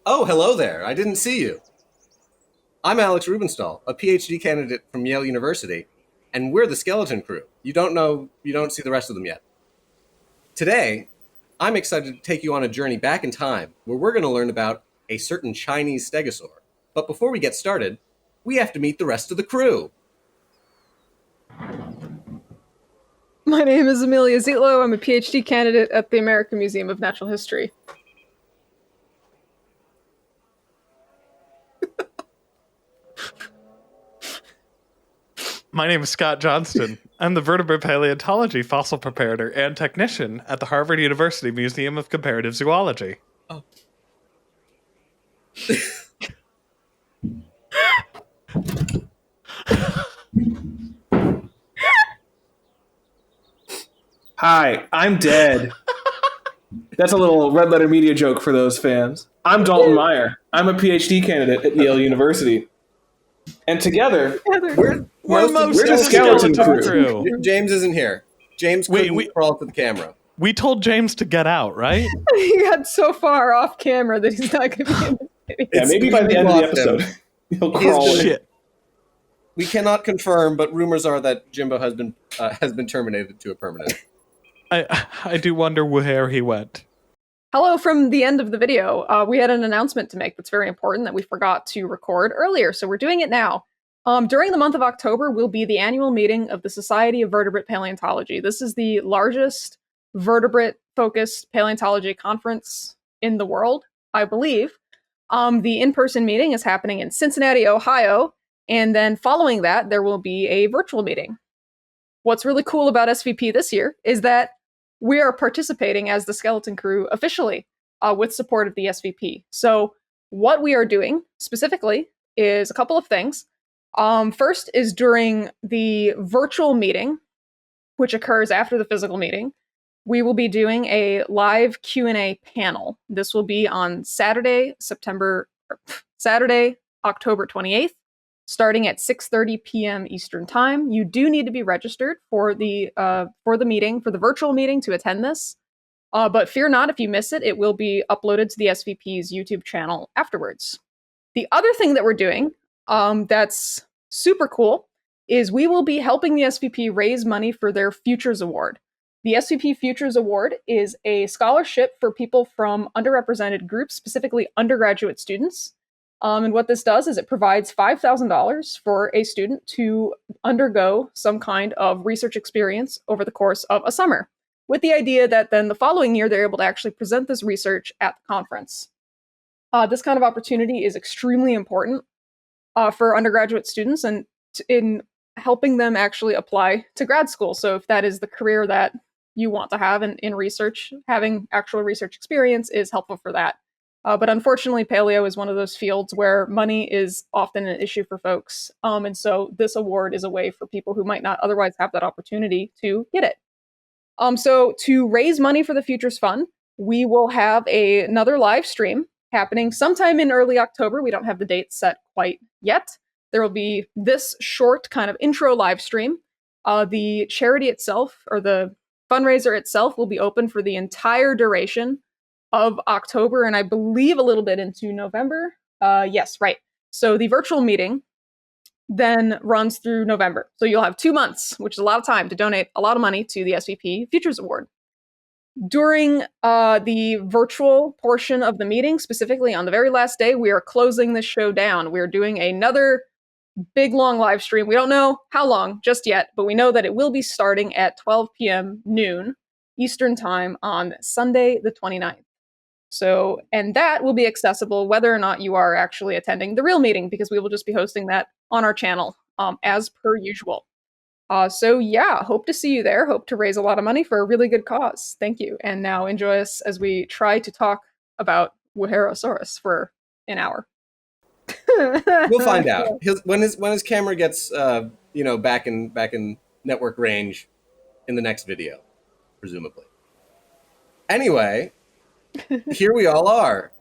Oh, hello there. I didn't see you. I'm Alex Rubenstall, a PhD candidate from Yale University, and we're the Skeleton Crew. You don't see the rest of them yet. Today, I'm excited to take you on a journey back in time where we're going to learn about a certain Chinese stegosaur. But before we get started, we have to meet the rest of the crew. My name is Amelia Zietlow. I'm a PhD candidate at the American Museum of Natural History. My name is Scott Johnston. I'm the vertebrate paleontology fossil preparator and technician at the Harvard University Museum of Comparative Zoology. Oh. Hi, I'm dead. That's a little Red Letter Media joke for those fans. I'm Dalton Meyer. I'm a PhD candidate at Yale University. And together, We're the skeleton crew. James isn't here. James couldn't crawl to the camera. We told James to get out, right? He got so far off camera that he's not going to be in the video. Yeah, maybe by the end of the episode, he'll crawl. Shit. We cannot confirm, but rumors are that Jimbo has been terminated to a permanent. I do wonder where he went. Hello from the end of the video. We had an announcement to make that's very important that we forgot to record earlier, so we're doing it now. During the month of October will be the annual meeting of the Society of Vertebrate Paleontology. This is the largest vertebrate-focused paleontology conference in the world, I believe. The in-person meeting is happening in Cincinnati, Ohio, and then following that, there will be a virtual meeting. What's really cool about SVP this year is that we are participating as the Skeleton Crew officially with support of the SVP. So what we are doing specifically is a couple of things. First is during the virtual meeting, which occurs after the physical meeting, we will be doing a live Q&A panel. This will be on Saturday, October 28th, starting at 6:30 p.m. Eastern Time. You do need to be registered for the virtual meeting to attend this. But fear not if you miss it. It will be uploaded to the SVP's YouTube channel afterwards. The other thing that we're doing that's super cool is we will be helping the SVP raise money for their Futures Award. The SVP Futures Award is a scholarship for people from underrepresented groups, specifically undergraduate students. And what this does is it provides $5,000 for a student to undergo some kind of research experience over the course of a summer, with the idea that then the following year they're able to actually present this research at the conference. This kind of opportunity is extremely important for undergraduate students and in helping them actually apply to grad school. So if that is the career that you want to have in research, having actual research experience is helpful for that. But unfortunately, paleo is one of those fields where money is often an issue for folks. And so this award is a way for people who might not otherwise have that opportunity to get it. So to raise money for the Futures Fund, we will have another live stream happening sometime in early October. We don't have the date set quite yet. There will be this short kind of intro live stream. The charity itself, or the fundraiser itself, will be open for the entire duration of October, and I believe a little bit into November. Yes, right. So the virtual meeting then runs through November. So you'll have 2 months, which is a lot of time to donate a lot of money to the SVP Futures Award. During the virtual portion of the meeting, specifically on the very last day, we are closing this show down. We're doing another big, long live stream. We don't know how long just yet, but we know that it will be starting at 12 p.m. noon Eastern Time on Sunday, the 29th. So, and that will be accessible whether or not you are actually attending the real meeting, because we will just be hosting that on our channel as per usual. So yeah, hope to see you there. Hope to raise a lot of money for a really good cause. Thank you. And now enjoy us as we try to talk about Wuerhosaurus for an hour. We'll find out. When his camera gets back in network range in the next video, presumably. Anyway, here we all are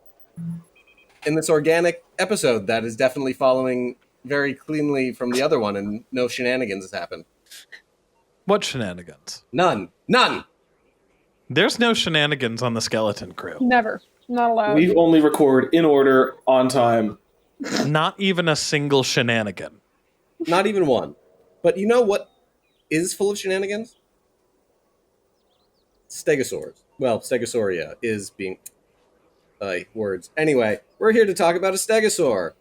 in this organic episode that is definitely following very cleanly from the other one, and no shenanigans has happened. What shenanigans? None. There's no shenanigans on the Skeleton Crew. Never. Not allowed. We only record in order, on time. Not even a single shenanigan. Not even one. But you know what is full of shenanigans? Stegosaurs. Well, Stegosauria is being... words. Anyway, we're here to talk about a stegosaur.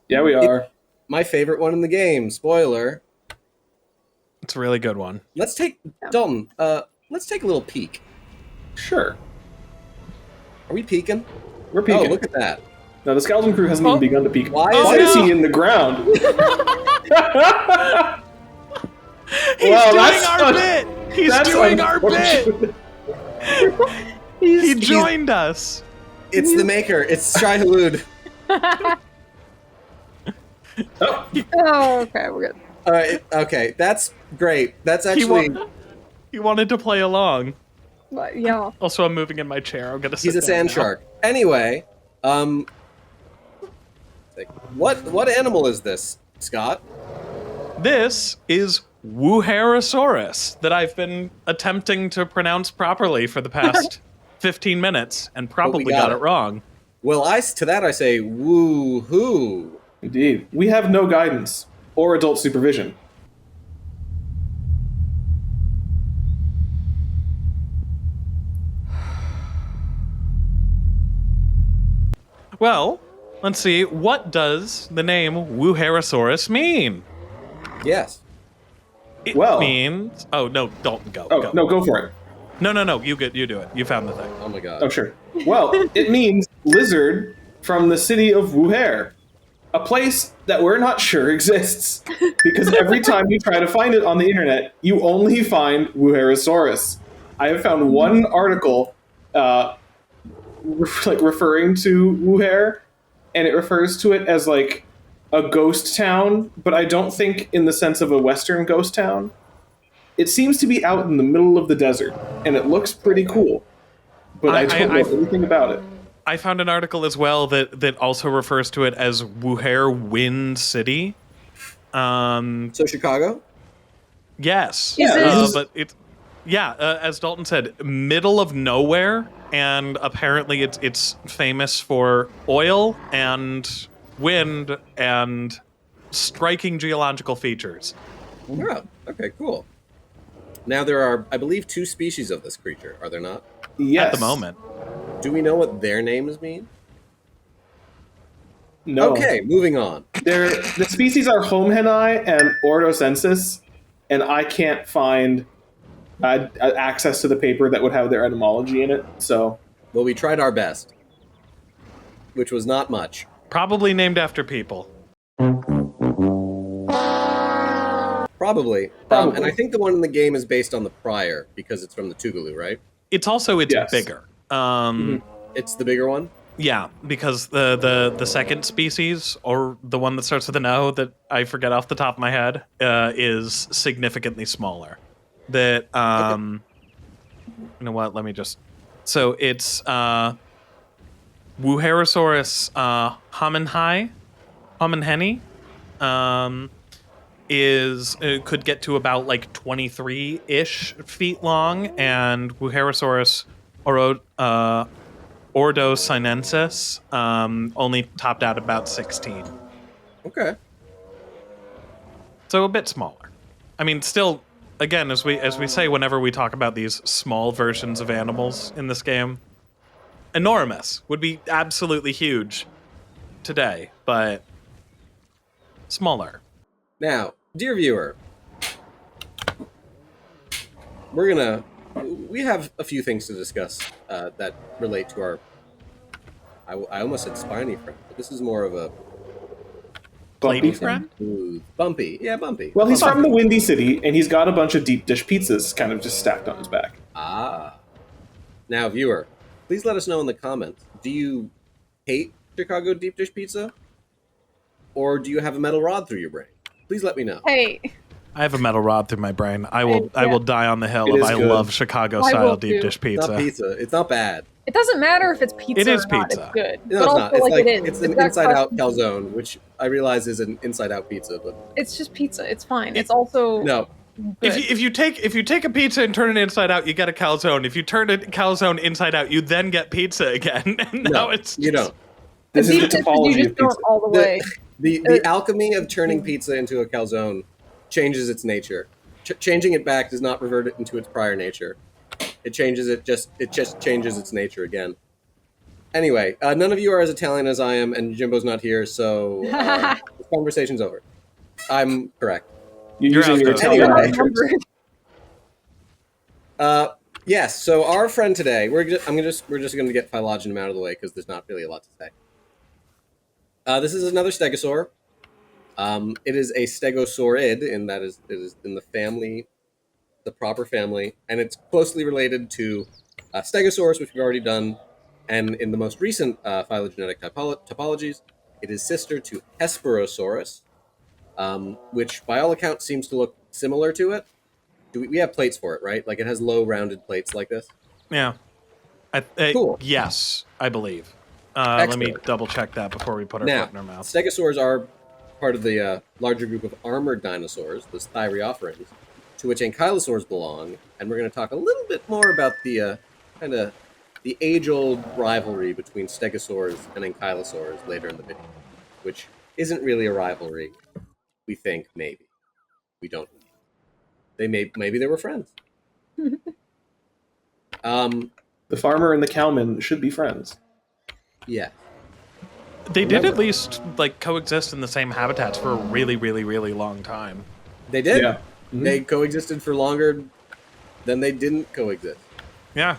Yeah, we are. My favorite one in the game. Spoiler. It's a really good one. Let's take... Dalton, let's take a little peek. Sure. Are we peeking? We're peeking. Oh, look at that. No, the skeleton crew hasn't even begun to peek. Why is he in the ground? He's doing our bit! He's doing our bit! He joined us! It's the maker. It's Shai Hulud. Oh, okay, we're good. All right. Okay, that's great. That's actually... He wanted to play along. But, yeah. Also, I'm moving in my chair. I'm gonna sit He's a sand down shark. Anyway, what animal is this, Scott? now. This is Wuerhosaurus that I've been attempting to pronounce properly for the past 15 minutes and probably got it wrong. Well, to that I say woo-hoo. Indeed. We have no guidance or adult supervision. Well, let's see. What does the name Wuerhosaurus mean? Yes. It Well- means... Oh, no, Dalton, go. Oh, go. no, go for it. No, you do it. You found the thing. Oh my god. Oh, sure. Well, it means lizard from the city of Wuher, a place that we're not sure exists. Because every time you try to find it on the internet, you only find Wuerhosaurus. I have found one article referring to Wuher, and it refers to it as like a ghost town, but I don't think in the sense of a Western ghost town. It seems to be out in the middle of the desert, and it looks pretty cool. But I don't know anything about it. I found an article as well that also refers to it as Wuher Wind City. So Chicago? Yes. Yeah, but it's... Yeah, as Dalton said, middle of nowhere, and apparently it's famous for oil and wind and striking geological features. Oh, okay, cool. Now there are, I believe, 2 species of this creature, are there not? Yes. At the moment. Do we know what their names mean? No. Okay, moving on. The species are Homehenai and Ordosensis, and I can't find access to the paper that would have their etymology in it, so... Well, we tried our best, which was not much. Probably named after people. Probably. Probably. And I think the one in the game is based on the prior, because it's from the Tuvalu, right? It's Yes. bigger. It's the bigger one? Yeah, because the second species, or the one that starts with an O that I forget off the top of my head, is significantly smaller. That you know what? Let me just. So it's Wuerhosaurus homenheni, is could get to about like 23-ish feet long, and Wuerhosaurus ordosinensis only topped out about 16. Okay. So a bit smaller. I mean, still, again, as we say whenever we talk about these small versions of animals in this game, enormous would be absolutely huge today, but smaller. Now, dear viewer, we have a few things to discuss that relate to our, I almost said spiny friend, but this is more of a Lady Bumpy friend? smooth, bumpy. Yeah, bumpy. Well, he's from the Windy City, and he's got a bunch of deep dish pizzas kind of just stacked on his back. Ah. Now, viewer, please let us know in the comments. Do you hate Chicago deep dish pizza? Or do you have a metal rod through your brain? Please let me know. Hey, I have a metal rod through my brain. I will die on the hill It if is I good. love Chicago I style will deep too. dish It's not pizza. pizza. It's not bad. it doesn't matter if it's pizza It is or not. pizza. It's good. No, but it's also, not. It's like it is. it's an It's got inside-out crust. calzone, which I realize is an inside-out pizza, but It's just pizza. It's fine. It's also no. If you take a pizza and turn it inside out, you get a calzone. If you turn a calzone inside out, you then get pizza again. And now it's you don't. This is the Beef dishes, topology you just of pizza. don't all the way. The alchemy of turning pizza into a calzone changes its nature. Changing it back does not revert it into its prior nature. It just changes its nature again. Anyway, none of you are as Italian as I am, and Jimbo's not here, so this conversation's over. I'm correct. You're using your out, though. Italian Anyway. matrix. Yes. So our friend today, we're just going to get phylogeny out of the way because there's not really a lot to say. This is another stegosaur. It is a stegosaurid, and it is in the family, the proper family, and it's closely related to stegosaurus, which we've already done, and in the most recent phylogenetic topologies, it is sister to Hesperosaurus, which by all accounts seems to look similar to it. We have plates for it, right? Like it has low rounded plates like this. yeah. Cool. Yes, I believe. Let me Excellent. double check that before we put our Now, foot in our mouth. stegosaurs are part of the larger group of armored dinosaurs, the Styriophorans, to which ankylosaurs belong, and we're going to talk a little bit more about the kind of the age-old rivalry between stegosaurs and ankylosaurs later in the video, which isn't really a rivalry. We think maybe we don't. Maybe they were friends. The farmer and the cowman should be friends. Yeah. They did at least like coexist in the same habitats for a really, really, really long time. They did. Yeah. Mhm. They coexisted for longer than they didn't coexist. Yeah.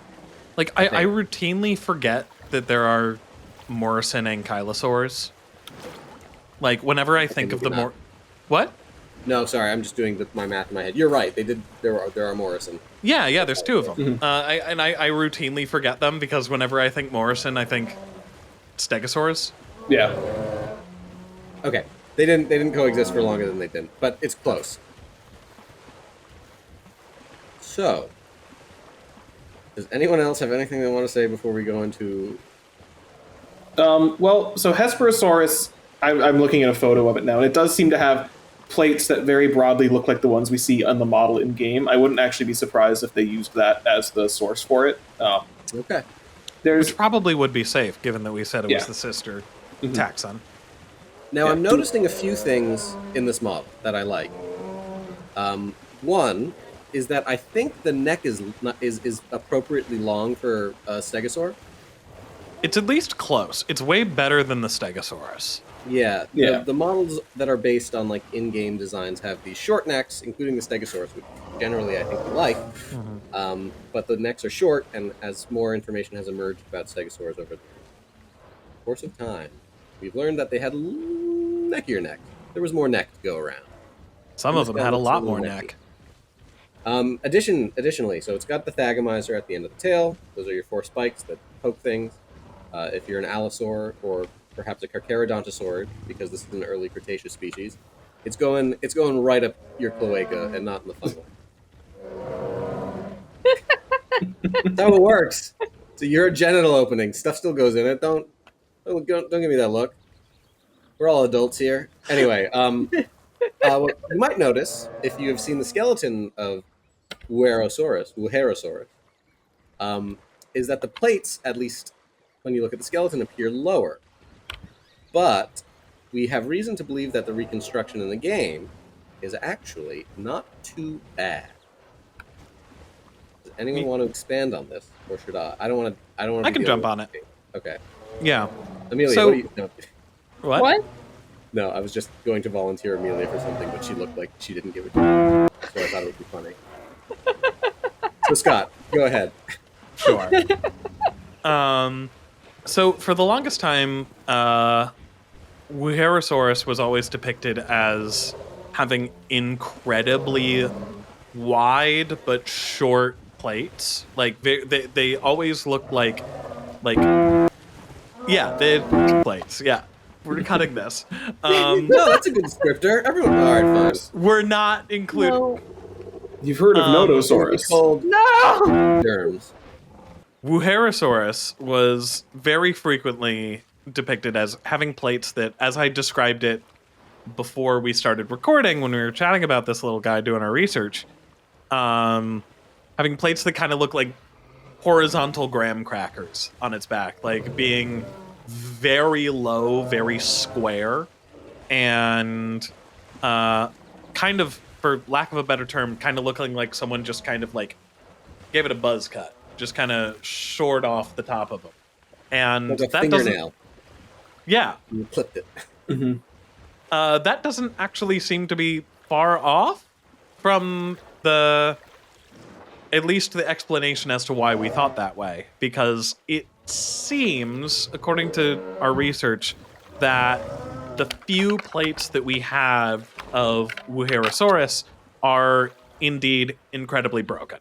Like, I routinely forget that there are Morrison ankylosaurs. Like, whenever I think of the maybe not. What? No, sorry, I'm just doing my math in my head. You're right. They did. There are Morrison. Yeah, there's two of them. I routinely forget them because whenever I think Morrison, I think stegosaurs. Yeah. Okay, they didn't coexist for longer than they didn't, but it's close. So, does anyone else have anything they want to say before we go into? Well, so Hesperosaurus, I'm looking at a photo of it now, and it does seem to have plates that very broadly look like the ones we see on the model in game. I wouldn't actually be surprised if they used that as the source for it. Okay. There's Which probably would be safe, given that we said it Yeah. was the sister taxon. Now Yeah. I'm noticing a few things in this model that I like. One is that I think the neck is appropriately long for a stegosaur. It's at least close. It's way better than the Stegosaurus. Yeah, Yeah. The models that are based on like in-game designs have these short necks, including the stegosaurus, which generally I think we like. But the necks are short, and as more information has emerged about stegosaurs over the course of time, we've learned that they had neckier necks. There was more neck to go around. Some of them had a lot more neck. Additionally, so it's got the thagomizer at the end of the tail. Those are your four spikes that poke things. If you're an allosaur or perhaps a carcharodontosaur, because this is an early Cretaceous species, it's going right up your cloaca and not in the fun way. That's how it works. So your genital opening, stuff still goes in it. Don't give me that look. We're all adults here. Anyway, what you might notice if you have seen the skeleton of Wuerhosaurus, is that the plates, at least when you look at the skeleton, appear lower. But we have reason to believe that the reconstruction in the game is actually not too bad. Does anyone want to expand on this, or should I? I don't want to. I can jump on it. Okay, Yeah. Amelia. So- What do you? No, What? no, I was just going to volunteer Amelia for something, but she looked like she didn't give it to me, so I thought it would be funny. So Scott, go ahead. Sure. So for the longest time, Wuerhosaurus was always depicted as having incredibly wide but short plates. Like they always looked like yeah, they had plates. Yeah, we're cutting this. No, that's a good descriptor. Everyone, all right, fine. We're not including. No. You've heard of It's Nodosaurus. called No! germs. Wuerhosaurus was very frequently depicted as having plates that, as I described it before we started recording, when we were chatting about this little guy doing our research, having plates that kind of look like horizontal graham crackers on its back, like being very low, very square, and kind of, for lack of a better term, kind of looking like someone just kind of like gave it a buzz cut, just kind of short off the top of them. And Like a that fingernail. yeah, You clipped it. that doesn't actually seem to be far off from at least the explanation as to why we thought that way, because it seems, according to our research, that the few plates that we have of Wuerhosaurus are indeed incredibly broken.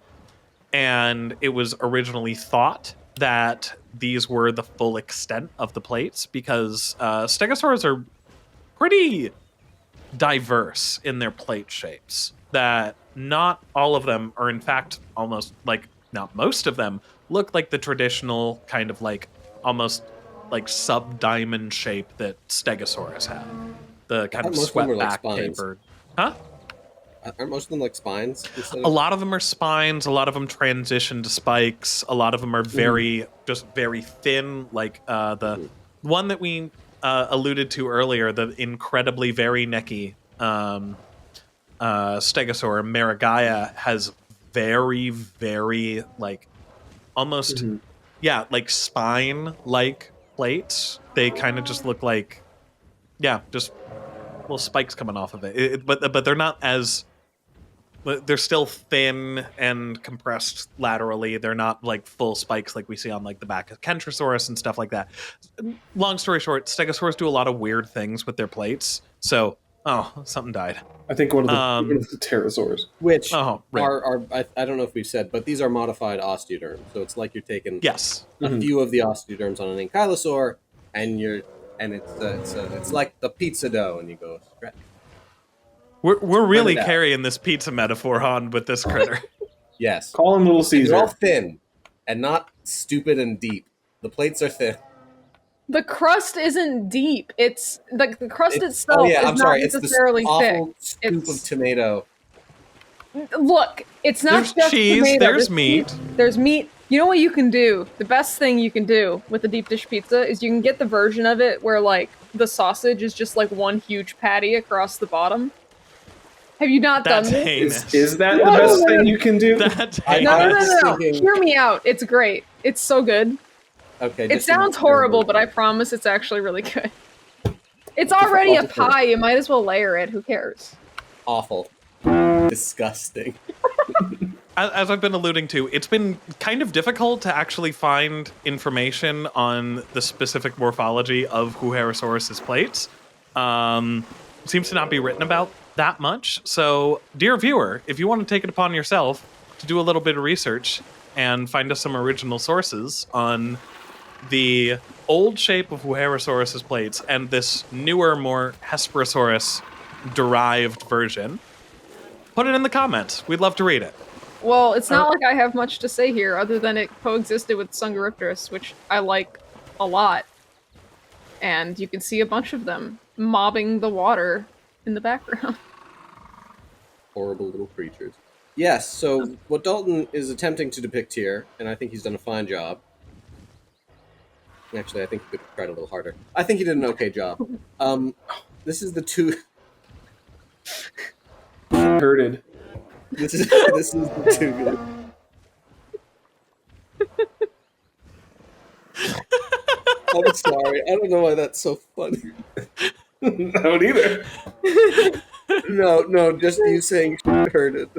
And it was originally thought that these were the full extent of the plates, because stegosaurs are pretty diverse in their plate shapes, that not all of them are, in fact, almost like, not most of them, look like the traditional kind of like almost like sub-diamond shape that Stegosaurus had. The kind of Most of them are like swept back spines. tapered. Huh? Aren't most of them like spines? A lot of them are spines, a lot of them transition to spikes, a lot of them are just very thin, like the one that we alluded to earlier, the incredibly very necky stegosaur, Maragaya, has very, very, like, almost, like spine-like plates. They kind of just look like, just little spikes coming off of it. But they're not as... They're still thin and compressed laterally. They're not like full spikes like we see on like the back of Kentrosaurus and stuff like that. Long story short, stegosaurs do a lot of weird things with their plates. So, something died. I think one of the pterosaurs. Which right. are I don't know if we've said, but these are modified osteoderms. So it's like you're taking a few of the osteoderms on an ankylosaur, and it's like the pizza dough, and you go stretch. We're really carrying this pizza metaphor on with this critter. Yes. Call him Little Caesar. They're all thin and not stupid and deep. The plates are thin. The crust isn't deep. It's like the crust itself is not necessarily it's this awful thick. scoop of tomato. Look, it's not There's just cheese, tomato. there's meat. There's meat. You know what you can do? The best thing you can do with a deep dish pizza is you can get the version of it where like the sausage is just like one huge patty across the bottom. Have you not done this? Heinous. Is that the best thing you can do? That's No. Hear me out. It's great. It's so good. Okay. It sounds horrible, but I promise it's actually really good. It's already a pie. You might as well layer it. Who cares? Awful. Disgusting. As I've been alluding to, it's been kind of difficult to actually find information on the specific morphology of Wuerhosaurus's plates. Seems to not be written about that much. So, dear viewer, if you want to take it upon yourself to do a little bit of research and find us some original sources on the old shape of Wuerhosaurus's plates and this newer, more Hesperosaurus-derived version, put it in the comments. We'd love to read it. Well, it's not like I have much to say here other than it coexisted with Sungaripterus, which I like a lot. And you can see a bunch of them mobbing the water in the background. Horrible little creatures. Yes, so what Dalton is attempting to depict here, and I think he's done a fine job. Actually, I think he could have tried a little harder. I think he did an okay job. This is the two... Hurted. This is the two good. I'm sorry. I don't know why that's so funny. I don't either. No, just you saying heard it.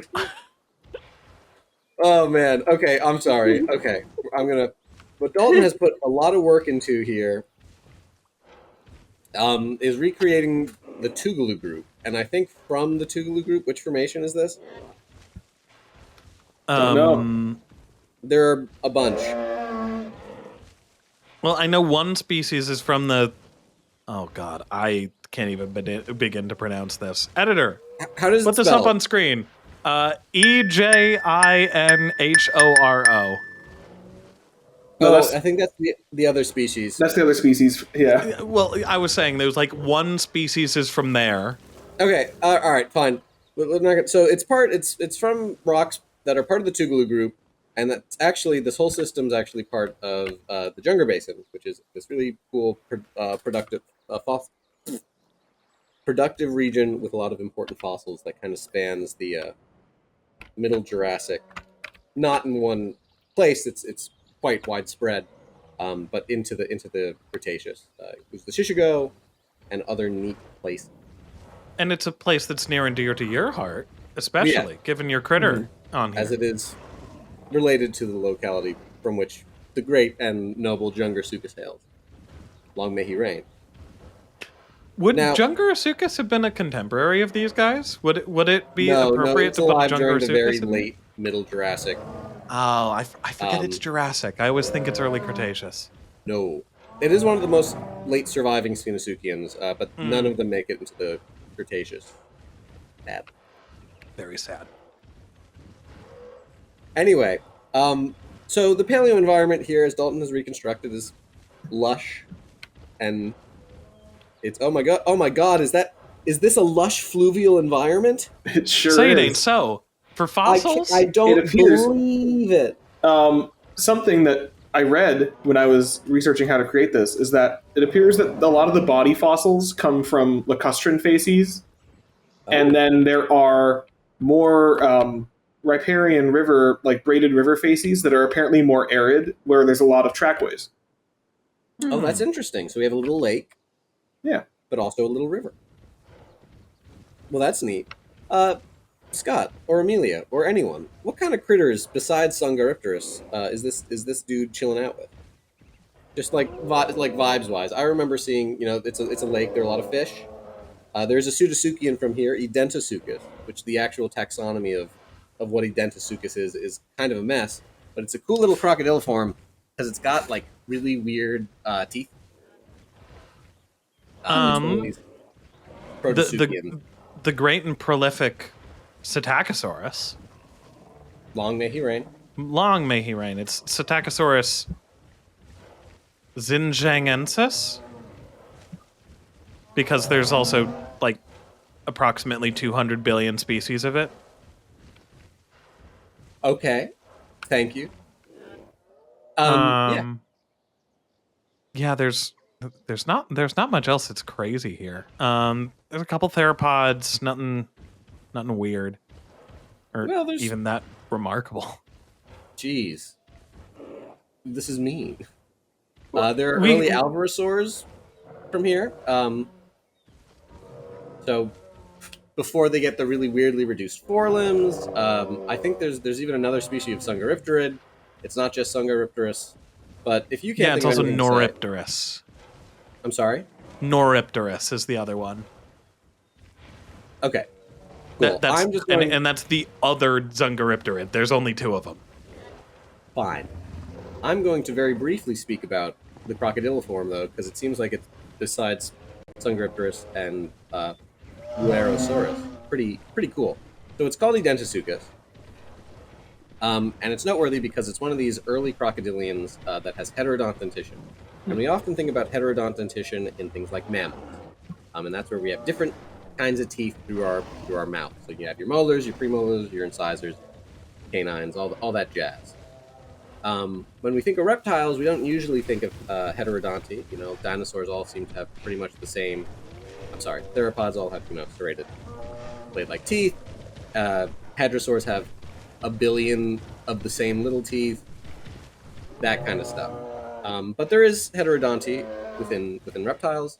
Oh man. Okay, I'm sorry. Okay, what Dalton has put a lot of work into here is recreating the Tougaloo group, and I think from the Tougaloo group, which formation is this? No. There are a bunch. Well, I know one species is from the... Oh god, I can't even begin to pronounce this. Editor, How does it put this spell? up on screen. Ejinhoro. No, Oh, that's I think that's the other species. the other species. Yeah. Well, I was saying there's like one species is from there. Okay, all right, fine. We're not gonna, so it's from rocks that are part of the Tuvalu group, and that's actually this whole system's actually part of the Junggar Basin, which is this really cool productive region with a lot of important fossils that kind of spans the Middle Jurassic, not in one place. It's quite widespread, but into the Cretaceous. Includes the Shishigo and other neat places. And it's a place that's near and dear to your heart, especially given your critter on here. As it is related to the locality from which the great and noble Jurassic hails. Long may he reign. Would Now- Jurassic have been a contemporary of these guys? Would it be No, appropriate it's to put alive during the very Jurassic in? late Middle Jurassic. Oh, I forget it's Jurassic. I always think it's early Cretaceous. No. It is one of the most late surviving Spinosuchians, but none of them make it into the Cretaceous. Bad. Very sad. Anyway, so the paleo environment here, as Dalton has reconstructed, is lush, and it's oh my god, is this a lush fluvial environment? It sure Say it is. ain't so. For fossils? I don't It appears- believe it. Something that I read when I was researching how to create this is that it appears that a lot of the body fossils come from lacustrine facies, and then there are more riparian river, like braided river facies that are apparently more arid, where there's a lot of trackways. Oh, that's interesting. So we have a little lake, Yeah. but also a little river. Well, that's neat. Scott or Amelia or anyone, what kind of critters besides Sungaripterus is this dude chilling out with? Just like vibes wise, I remember seeing, it's a lake. There are a lot of fish. There's a Pseudasuchian from here, Edentasuchus, which the actual taxonomy of what Edentasuchus is kind of a mess, but it's a cool little crocodiliform because it's got like really weird teeth. It's one of these Protosuchians. The great and prolific Stegosaurus. Long may he reign. Long may he reign. It's Stegosaurus zinjangensis. Because there's also, like, approximately 200 billion species of it. Okay, thank you. Yeah, there's not much else that's crazy here. There's a couple theropods, nothing weird, or Well, there's- even that remarkable. Jeez, this is mean. There are early Alvarezsaurs from here. So before they get the really weirdly reduced forelimbs, I think there's even another species of Sungaripterid. It's not just Sungaripterus, but if you can't, Yeah, it's think of also anything to say- Noripterus. I'm sorry. Noripterus is the other one. Okay. Cool. That's I'm just going, and that's the other Zungaripterid. There's only two of them. fine. I'm going to very briefly speak about the crocodiliform, though, because it seems like it's, besides Sungaripterus and Wuerhosaurus, pretty cool. So it's called Edentasuchus. And it's noteworthy because it's one of these early crocodilians that has heterodont dentition. And we often think about heterodont dentition in things like mammals. And that's where we have different kinds of teeth through our mouth. So you have your molars, your premolars, your incisors, canines, all that jazz. When we think of reptiles, we don't usually think of heterodonty. Dinosaurs all seem to have pretty much the same. I'm sorry, theropods all have serrated blade-like teeth. Hadrosaurs have a billion of the same little teeth. That kind of stuff. But there is heterodonty within reptiles.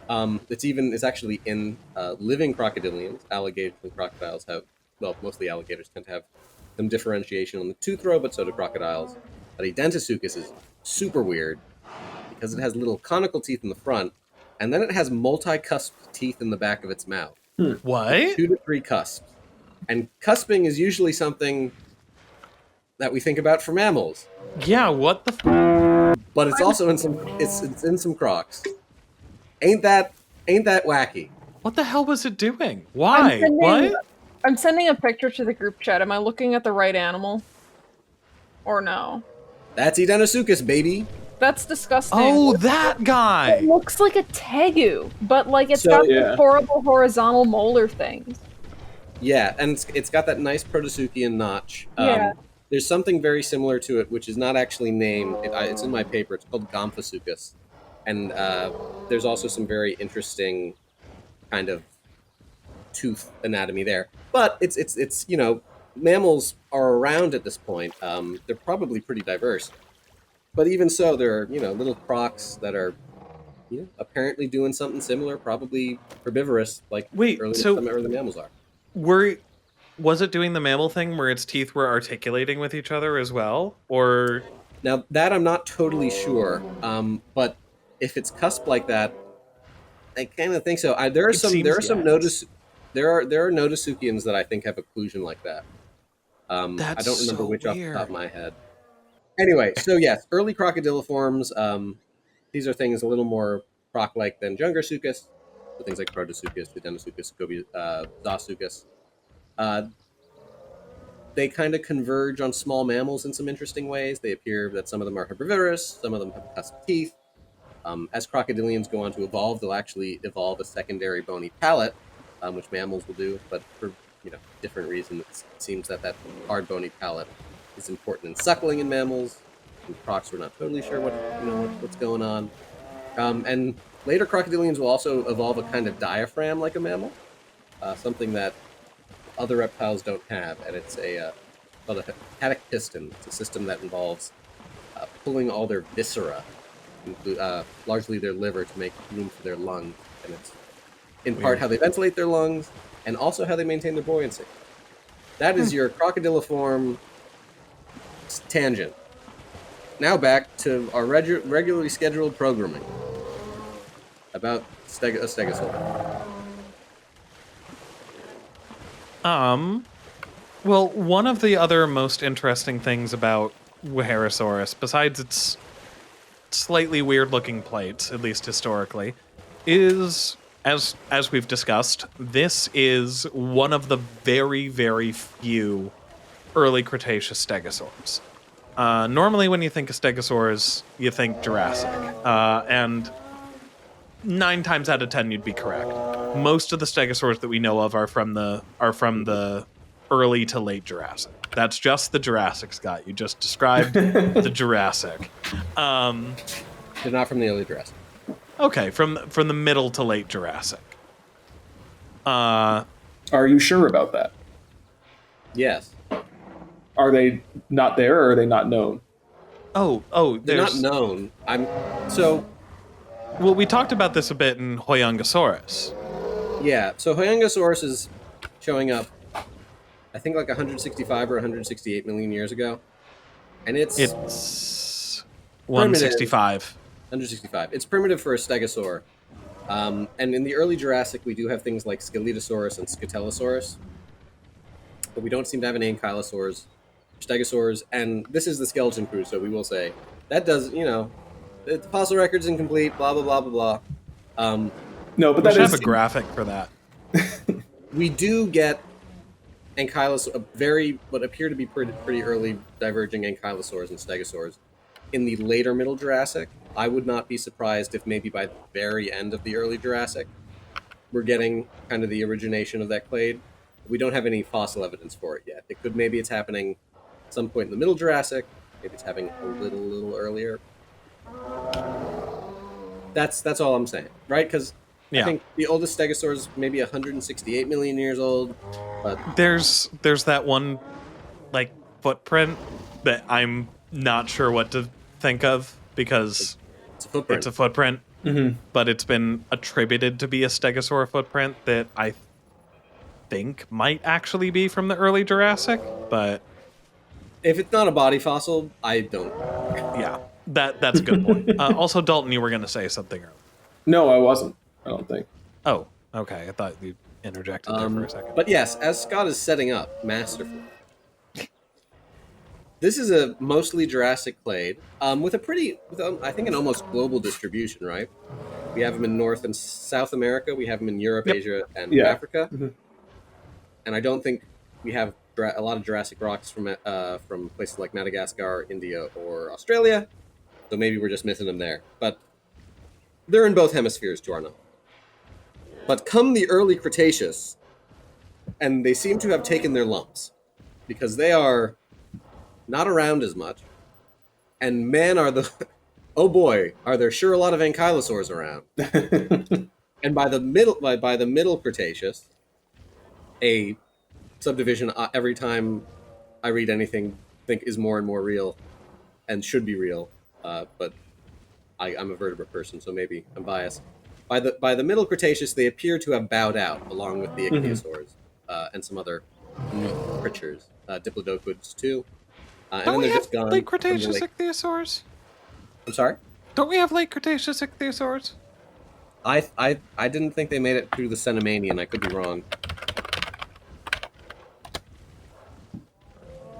It's actually in living crocodilians. Alligators and crocodiles have, well, mostly alligators tend to have some differentiation on the tooth row, but so do crocodiles. But Edentasuchus is super weird because it has little conical teeth in the front, and then it has multi-cusped teeth in the back of its mouth. What? 2 to 3 cusps. And cusping is usually something that we think about for mammals, Yeah, what the but it's also in some crocs. Ain't that wacky? what the hell was it doing? Why? What? I'm sending a picture to the group chat. Am I looking at the right animal? Or no? That's Edenosuchus, baby. That's disgusting. Oh, that guy! It looks like a tegu, but like it's So- got Yeah. these horrible horizontal molar things. Yeah, and it's got that nice Protosuchian notch. Yeah. There's something very similar to it, which is not actually named. It's in my paper. It's called Gomphosuchus. And there's also some very interesting kind of tooth anatomy there. But it's you know, mammals are around at this point. They're probably pretty diverse. But even so, there are, you know, little crocs that are, you know, apparently doing something similar, probably herbivorous, like Wait, so- some early mammals are. Was it doing the mammal thing where its teeth were articulating with each other as well? Or Now that I'm not totally sure, but if it's cusp like that, I kind of think so. There are It some seems yes. there are Notosuchians that I think have occlusion like that. I That's don't remember so which off the weird. top of my head. Anyway, so yes, early crocodiliforms. These are things a little more croc-like than Jungersuchus. So things like Protosuchus, Edenosuchus, Zosuchus. They kind of converge on small mammals in some interesting ways. They appear that some of them are herbivorous, some of them have cusp teeth. As crocodilians go on to evolve, they'll actually evolve a secondary bony palate, which mammals will do, but for different reasons. It seems that hard bony palate is important in suckling in mammals. And crocs, we're not totally sure what's going on. And later crocodilians will also evolve a kind of diaphragm like a mammal, something that other reptiles don't have, and it's called a hepatic piston. It's a system that involves pulling all their viscera, largely their liver, to make room for their lungs, and it's in part how they ventilate their lungs, and also how they maintain their buoyancy. That is your crocodiliform tangent. Now back to our regularly scheduled programming about a stegosaur. Well, one of the other most interesting things about Wuerhosaurus, besides its slightly weird-looking plates, at least historically, is, as we've discussed, this is one of the very, very few early Cretaceous stegosaurs. Normally, when you think of stegosaurs, you think Jurassic, and 9 times out of 10 you'd be correct. Most of the stegosaurs that we know of are from the early to late Jurassic. That's just the Jurassic, Scott. You just described the Jurassic. They're not from the early Jurassic. Okay, from the middle to late Jurassic. Are you sure about that? Yes. Are they not there, or are they not known? Oh, They're not there's known. Well, we talked about this a bit in Wuerhosaurus. Yeah, so Wuerhosaurus is showing up, I think, like 165 or 168 million years ago. And it's 165. 165. It's primitive for a stegosaur. And in the early Jurassic, we do have things like Scelidosaurus and Scutellosaurus. But we don't seem to have any ankylosaurs, stegosaurs, and this is the skeleton crew, so we will say that does, the fossil record's incomplete, blah, blah, blah, blah, blah. No, but We that should is have a graphic for that. We do get what appear to be pretty early diverging ankylosaurs and stegosaurs in the later Middle Jurassic. I would not be surprised if maybe by the very end of the early Jurassic, we're getting kind of the origination of that clade. We don't have any fossil evidence for it yet. Maybe it's happening at some point in the Middle Jurassic. Maybe it's happening a little earlier. That's all I'm saying, right? Because I think the oldest stegosaur is maybe 168 million years old. But There's that one footprint that I'm not sure what to think of because it's a footprint. It's a footprint, but it's been attributed to be a stegosaur footprint that I think might actually be from the early Jurassic, but if it's not a body fossil, I don't. Yeah, that's a good point. Also, Dalton, you were going to say something earlier. No, I wasn't. I don't think. Oh, okay. I thought you interjected there for a second. But yes, as Scott is setting up masterfully, this is a mostly Jurassic clade with I think an almost global distribution, right? We have them in North and South America. We have them in Europe, Asia, and Africa. Mm-hmm. And I don't think we have a lot of Jurassic rocks from places like Madagascar, India, or Australia. So maybe we're just missing them there. But they're in both hemispheres to our knowledge. But come the early Cretaceous, and they seem to have taken their lumps because they are not around as much. And man, are the oh boy, are there sure a lot of ankylosaurs around. And by the middle Cretaceous, a subdivision every time I read anything, think is more and more real, and should be real. But I'm a vertebrate person, so maybe I'm biased. By the middle Cretaceous, they appear to have bowed out, along with the ichthyosaurs and some other neat creatures, diplodoquids too. And Don't then we they're have just gone. late Cretaceous ichthyosaurs? I'm sorry. Don't we have late Cretaceous ichthyosaurs? I didn't think they made it through the Cenomanian. I could be wrong.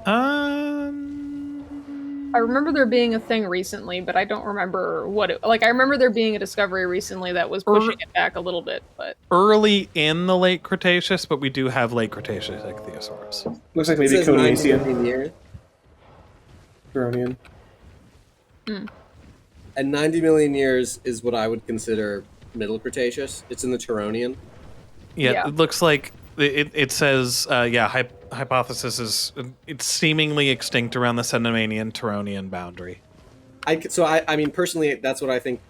I remember there being a thing recently, but I don't remember what it... Like, I remember there being a discovery recently that was pushing it back a little bit, but... Early in the late Cretaceous, but we do have late Cretaceous ichthyosaurs. Looks like maybe It says 90 Conesian. million years. Turonian. And 90 million years is what I would consider middle Cretaceous. It's in the Turonian. Yeah, it looks like it says, hypothesis is it's seemingly extinct around the Cenomanian-Turonian boundary. I mean, personally, that's what I think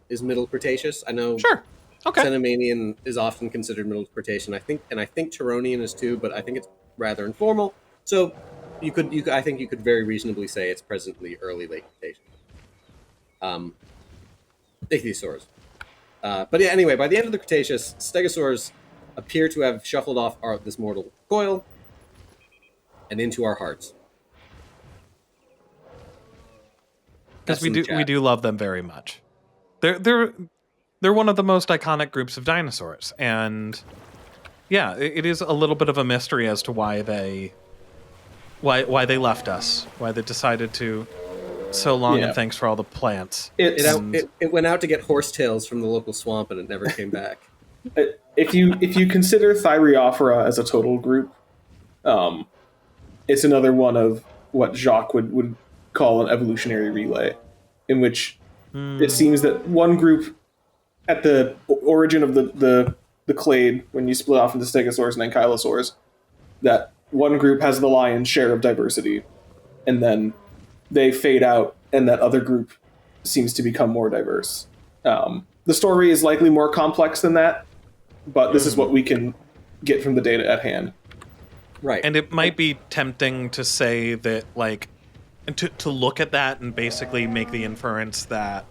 is middle Cretaceous. I know Sure. Okay. Cenomanian is often considered middle Cretaceous. I think Turonian is too, but I think it's rather informal. So I think you could very reasonably say it's presently early late Cretaceous. Ichthyosaurs. But yeah, anyway, by the end of the Cretaceous, stegosaurs appear to have shuffled off this mortal coil and into our hearts. Because we do love them very much. They're one of the most iconic groups of dinosaurs, and yeah, it is a little bit of a mystery as to why they left us, why they decided to. So long, and thanks for all the plants. It went out to get horsetails from the local swamp, and it never came back. If you consider Thyreophora as a total group, it's another one of what Jacques would call an evolutionary relay, in which it seems that one group at the origin of the clade, when you split off into stegosaurs and ankylosaurs, that one group has the lion's share of diversity, and then they fade out, and that other group seems to become more diverse. The story is likely more complex than that, but this is what we can get from the data at hand. Right. And it might be tempting to say that, like, to look at that and basically make the inference that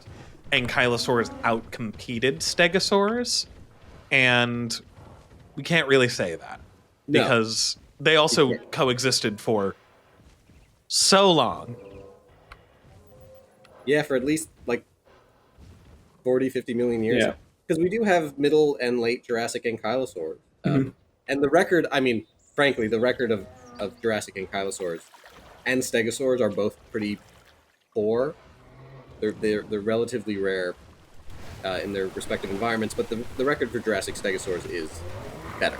ankylosaurs outcompeted stegosaurs, and we can't really say that. No. Because they also coexisted for so long. Yeah, for at least like 40, 50 million years. Yeah. Because we do have middle and late Jurassic ankylosaurs. And the record, I mean, frankly, the record of Jurassic ankylosaurs and stegosaurs are both pretty poor. They're relatively rare in their respective environments, but the record for Jurassic stegosaurs is better.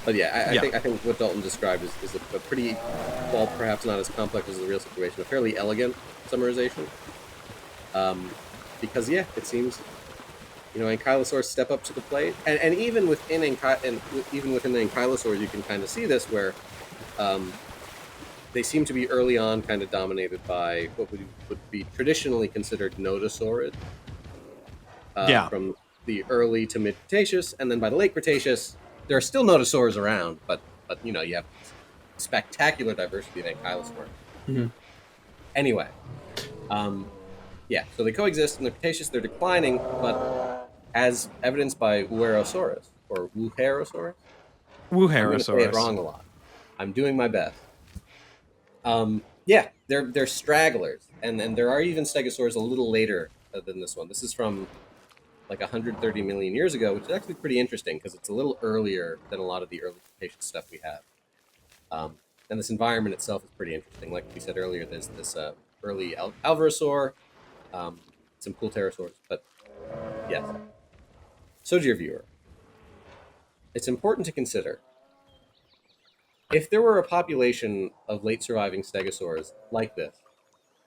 But yeah, I think what Dalton described is a pretty, well, perhaps not as complex as the real situation, a fairly elegant summarization. Because yeah, it seems, ankylosaurs step up to the plate, and even within the ankylosaurs, you can kind of see this where they seem to be early on kind of dominated by what would be traditionally considered nodosaurid. From the early to mid Cretaceous, and then by the late Cretaceous, there are still nodosaurs around, but you have spectacular diversity of ankylosaurs. Anyway, so they coexist in the Cretaceous. They're declining, but as evidenced by Wuerhosaurus or Wuerhosaurus. I'm going to say it wrong a lot. I'm doing my best. They're stragglers, and there are even stegosaurs a little later than this one. This is from like 130 million years ago, which is actually pretty interesting because it's a little earlier than a lot of the early Cretaceous stuff we have. And this environment itself is pretty interesting. Like we said earlier, there's this early Alvarezsaur, some cool pterosaurs, but yes. So, dear viewer, it's important to consider if there were a population of late surviving stegosaurs like this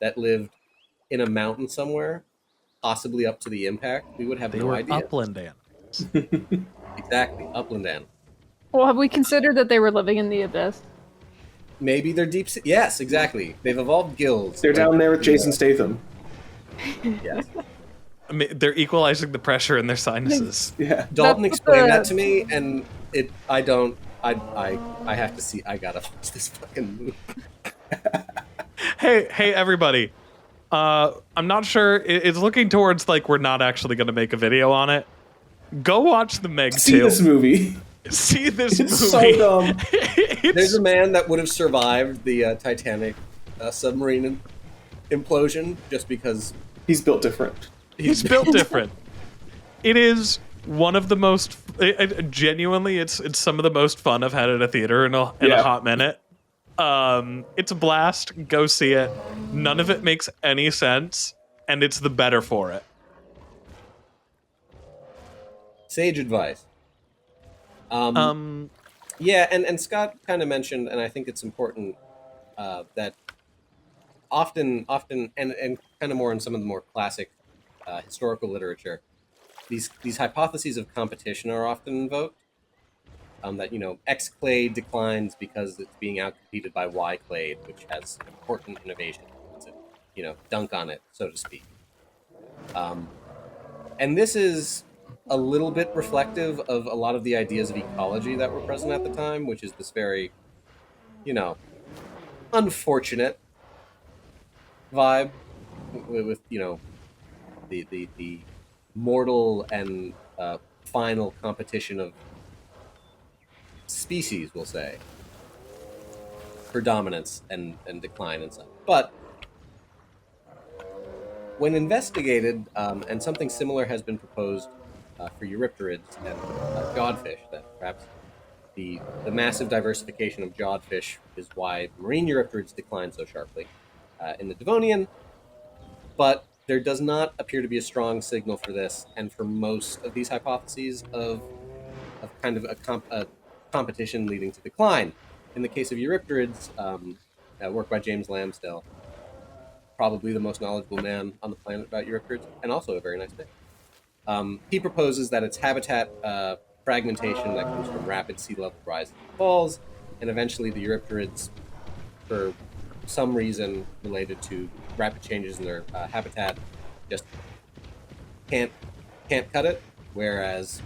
that lived in a mountain somewhere, possibly up to the impact, we would have They no were idea. upland animals. Exactly, upland animals. Well, have we considered that they were living in the abyss? Maybe they're deep sea. Yes, exactly. They've evolved gills. They're down there with Jason Statham. Yes. I mean, they're equalizing the pressure in their sinuses. Yeah. Dalton That's explained the- that to me, and I have to see. I gotta watch this fucking movie. Hey, everybody. I'm not sure. It's looking towards like we're not actually going to make a video on it. Go watch the Meg 2. See this movie. See this It's movie. so dumb. There's a man that would have survived the Titanic submarine implosion just because He's built different. He's built different. It is one of the most genuinely. It's some of the most fun I've had at a theater in a hot minute. It's a blast. Go see it. None of it makes any sense, and it's the better for it. Sage advice. Yeah, and Scott kind of mentioned, and I think it's important that often, and kind of more in some of the more classic historical literature, these hypotheses of competition are often invoked. That X clade declines because it's being outcompeted by Y clade, which has important innovation to dunk on it, so to speak. And this is a little bit reflective of a lot of the ideas of ecology that were present at the time, which is this very, unfortunate vibe with the mortal and final competition of species, we'll say, for dominance and decline and such. But when investigated, and something similar has been proposed for eurypterids and jawfish, that perhaps the massive diversification of jawfish is why marine eurypterids decline so sharply in the Devonian, but there does not appear to be a strong signal for this, and for most of these hypotheses of kind of a competition leading to decline. In the case of eurypterids, work by James Lamsdale, probably the most knowledgeable man on the planet about eurypterids, and also a very nice man. He proposes that it's habitat fragmentation that comes from rapid sea level rises and falls, and eventually the eurypterids, for some reason related to rapid changes in their habitat, just can't cut it, whereas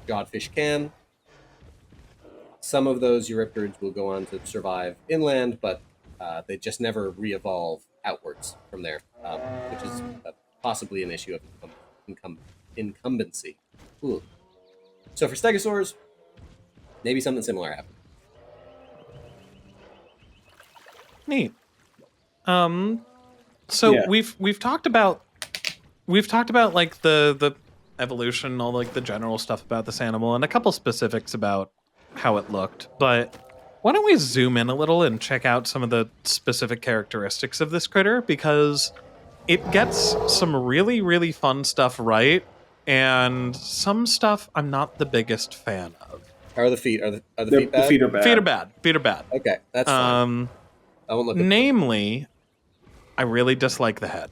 jawfish can. Some of those eurypterids will go on to survive inland, but they just never re-evolve outwards from there, which is possibly an issue of incumbency. Ooh. So for stegosaurs, maybe something similar happened. Neat. So Yeah. we've talked about like the evolution, all like the general stuff about this animal, and a couple specifics about how it looked. But why don't we zoom in a little and check out some of the specific characteristics of this critter, because it gets some really, really fun stuff right, and some stuff I'm not the biggest fan of. How are the feet? Are the The feet bad? feet are bad. Feet are bad. Okay, that's fine. I won't look at Namely, I really dislike the head.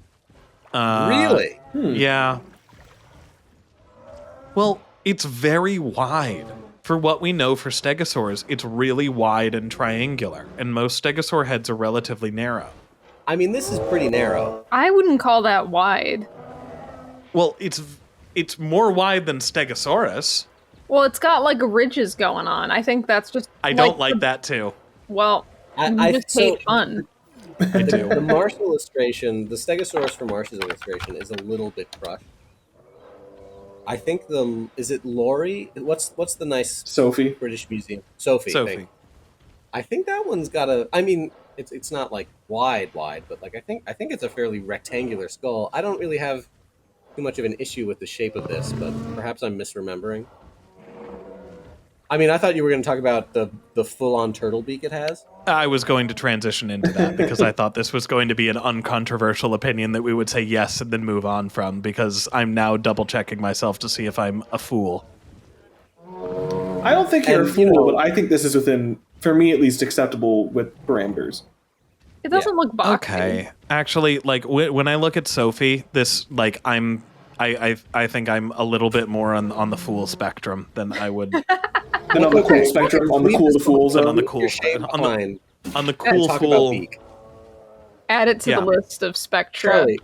Really? Yeah. Well, it's very wide. For what we know for stegosaurs, it's really wide and triangular, and most stegosaur heads are relatively narrow. I mean, this is pretty narrow. I wouldn't call that wide. Well, it's more wide than Stegosaurus. Well, it's got like ridges going on. I think that's just. I don't like that too. Well, you just hate fun. I do. The Marsh illustration, the Stegosaurus from Marsh's illustration, is a little bit crushed. I think is it Lori? What's the nice Sophie. British Museum? Sophie. Thing. I think that one's got a. I mean, it's not like wide, but like I think it's a fairly rectangular skull. I don't really have too much of an issue with the shape of this, but perhaps I'm misremembering. I mean, I thought you were going to talk about the full-on turtle beak it has. I was going to transition into that because I thought this was going to be an uncontroversial opinion that we would say yes and then move on from, because I'm now double-checking myself to see if I'm a fool. I don't think you're a And, fool, you know- but I think this is within for me at least, acceptable with parameters. It doesn't look boxy. Okay. Actually, like when I look at Sophie, this like I think I'm a little bit more on the fool spectrum than I would And on the cool spectrum, on the cool to fool than on zone. the cool Shame on behind. the cool Talk fool. about beak. Add it to Yeah. the list of spectra. Charlie,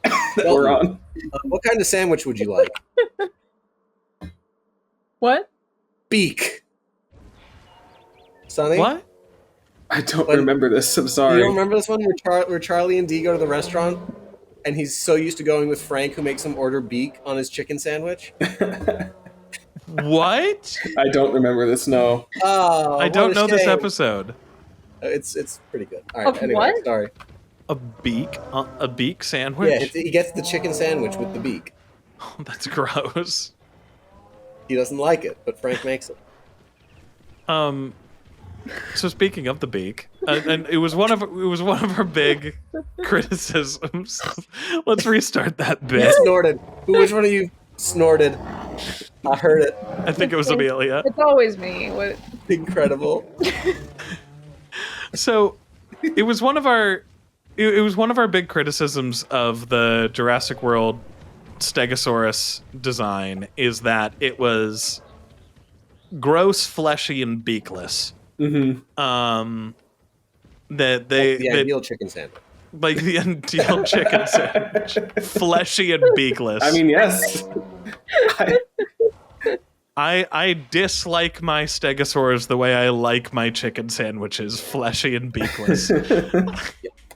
that we're on. what kind of sandwich would you like? What? Beak. Sonny? What? I don't When- remember this. I'm You sorry. don't remember this one where Charlie and Dee go to the restaurant and he's so used to going with Frank who makes him order beak on his chicken sandwich? What? I don't remember this. No. Oh, I don't what a know this shame. episode. It's pretty good. All right, Of anyway, what? sorry. A beak sandwich? Yeah, he gets the chicken sandwich with the beak. That's gross. He doesn't like it, but Frank makes it. So speaking of the beak, and it was one of our big criticisms. Let's restart that You bit. snorted. Which one of you snorted? I heard it. I think it was Amelia. It's always me. What? Incredible. So it was one of our big criticisms of the Jurassic World Stegosaurus design is that it was gross, fleshy, and beakless. Mm-hmm. That The ideal chicken sandwich. like the ideal chicken sandwich, fleshy and beakless. I mean, yes. I dislike my stegosaurs the way I like my chicken sandwiches, fleshy and beakless. I